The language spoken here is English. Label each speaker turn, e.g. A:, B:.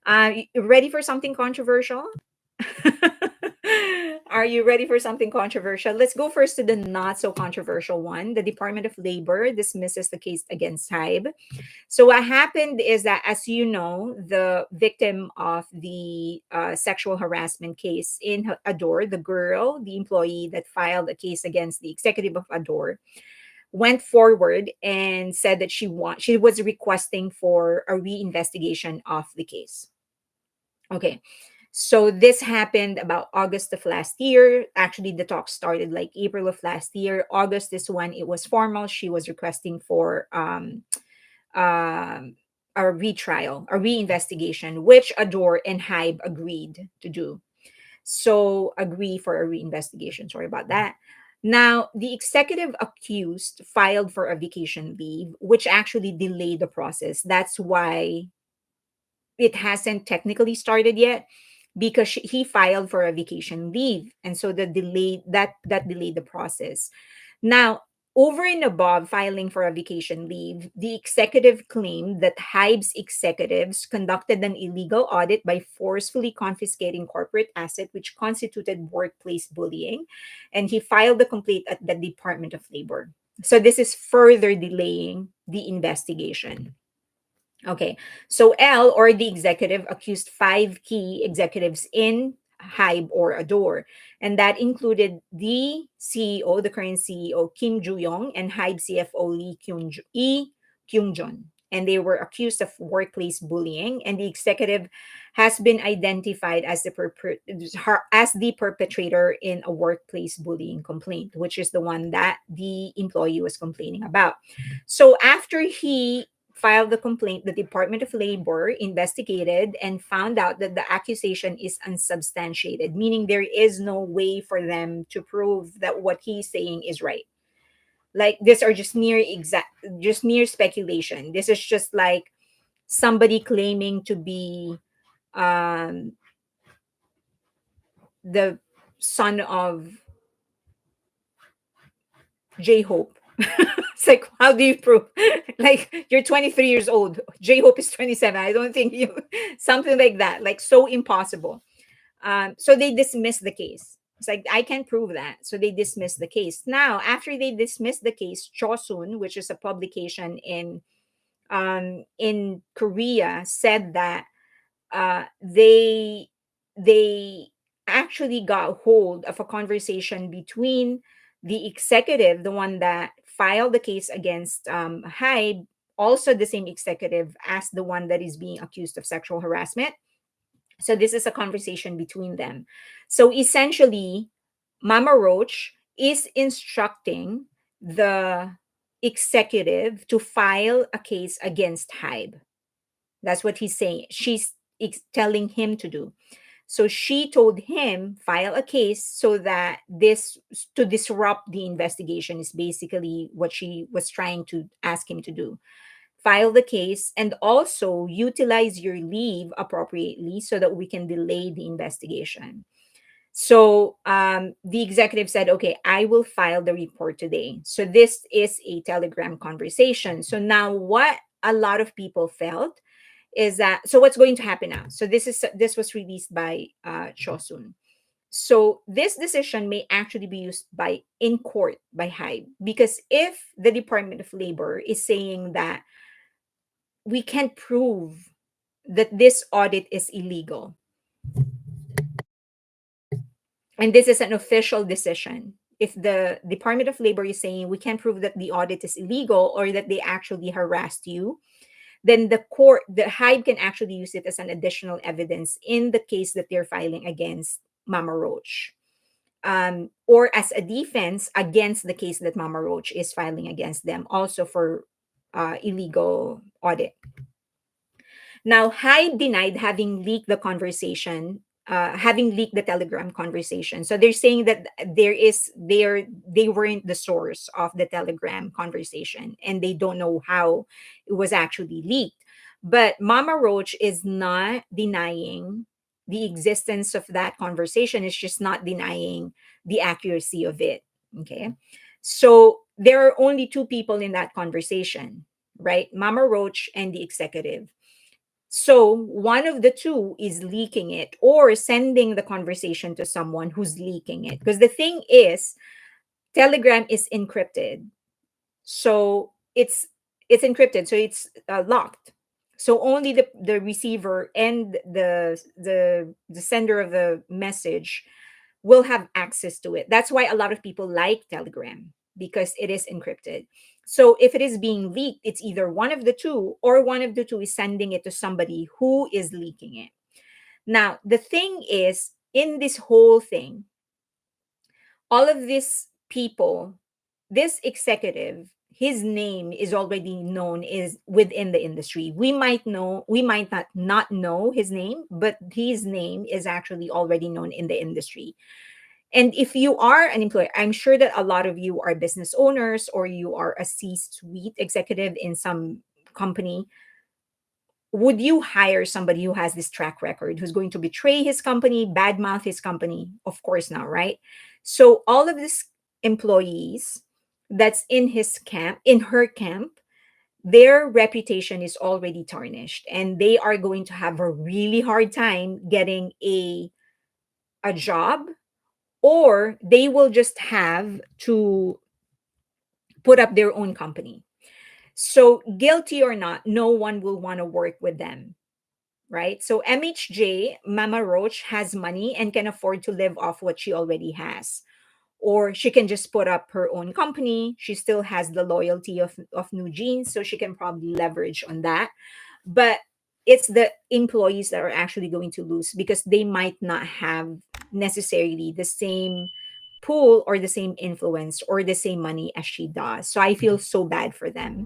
A: Ready for something controversial? Are you ready for something controversial? Let's go first to the not so controversial one. The Department of Labor dismisses the case against Hybe. So what happened is that, as you know, the victim of the sexual harassment case in Adore, the girl, the employee that filed a case against the executive of Adore, went forward and said that she was requesting for a reinvestigation of the case. Okay. So this happened about August of last year. Actually, the talk started like April of last year. August is when it was formal. She was requesting for um, a retrial, a reinvestigation, which Adore and Hybe agreed to do. So agree for a reinvestigation. Sorry about that. Now, the executive accused filed for a vacation leave, which actually delayed the process. That's why it hasn't technically started yet, because he filed for a vacation leave, and so the delay that delayed the process. Now, over and above filing for a vacation leave, the executive claimed that Hybe's executives conducted an illegal audit by forcefully confiscating corporate asset, which constituted workplace bullying, and he filed the complaint at the Department of Labor. So this is further delaying the investigation. Okay. So L, or the executive, accused five key executives in Hybe or Adore. And that included the CEO, the current CEO, Kim Joo-young, and Hybe CFO Lee Kyung-jun. And they were accused of workplace bullying. And the executive has been identified as as the perpetrator in a workplace bullying complaint, which is the one that the employee was complaining about. So after he filed the complaint, the Department of Labor investigated and found out that the accusation is unsubstantiated, meaning there is no way for them to prove that what he's saying is right. Like, these are just mere speculation. This is just like somebody claiming to be um, the son of J Hope. It's like, how do you prove? Like, you're 23 years old. J Hope is 27. I don't think you, something like that. Like, so impossible. So they dismissed the case. It's like, I can't prove that. So they dismissed the case. Now, after they dismissed the case, Chosun, which is a publication in Korea, said that they actually got hold of a conversation between the executive, the one that filed the case against Hybe, also the same executive as the one that is being accused of sexual harassment. So this is a conversation between them. So essentially, Mama Roach is instructing the executive to file a case against Hybe. That's what he's saying. She's telling him to do. So she told him file a case so that this to disrupt the investigation is basically what she was trying to ask him to do. File the case and also utilize your leave appropriately so that we can delay the investigation. So the executive said, okay, I will file the report today. So this is a Telegram conversation. So now what a lot of people felt is that, so what's going to happen now? So this was released by Chosun. So this decision may actually be used by in court by Hybe, because if the Department of Labor is saying that we can't prove that this audit is illegal, and this is an official decision, if the Department of Labor is saying we can't prove that the audit is illegal or that they actually harassed you, then the Hybe can actually use it as an additional evidence in the case that they're filing against Mama Roach, or as a defense against the case that Mama Roach is filing against them, also for illegal audit. Now, Hyde denied having leaked the conversation, having leaked the Telegram conversation. So they're saying that they weren't the source of the Telegram conversation, and they don't know how it was actually leaked. But Mama Roach is not denying the existence of that conversation. It's just not denying the accuracy of it. Okay. So there are only two people in that conversation, right? Mama Roach and the executive. So one of the two is leaking it or sending the conversation to someone who's leaking it. Because the thing is, Telegram is encrypted. So it's encrypted, so it's locked. So only the receiver and the sender of the message will have access to it. That's why a lot of people like Telegram, because it is encrypted. So if it is being leaked, it's either one of the two, or one of the two is sending it to somebody who is leaking it. Now, the thing is, in this whole thing, all of these people, this executive, his name is already known is within the industry. We might not know his name, but his name is actually already known in the industry. And if you are an employer, I'm sure that a lot of you are business owners, or you are a C-suite executive in some company. Would you hire somebody who has this track record, who's going to betray his company, badmouth his company? Of course not, right? So all of these employees that's in his camp, in her camp, their reputation is already tarnished, and they are going to have a really hard time getting a job, or they will just have to put up their own company. So guilty or not, no one will want to work with them, right? So MHJ, Mama Roach, has money and can afford to live off what she already has. Or she can just put up her own company. She still has the loyalty of New Jeans, so she can probably leverage on that. But it's the employees that are actually going to lose, because they might not have necessarily the same pool or the same influence or the same money as she does. So I feel so bad for them.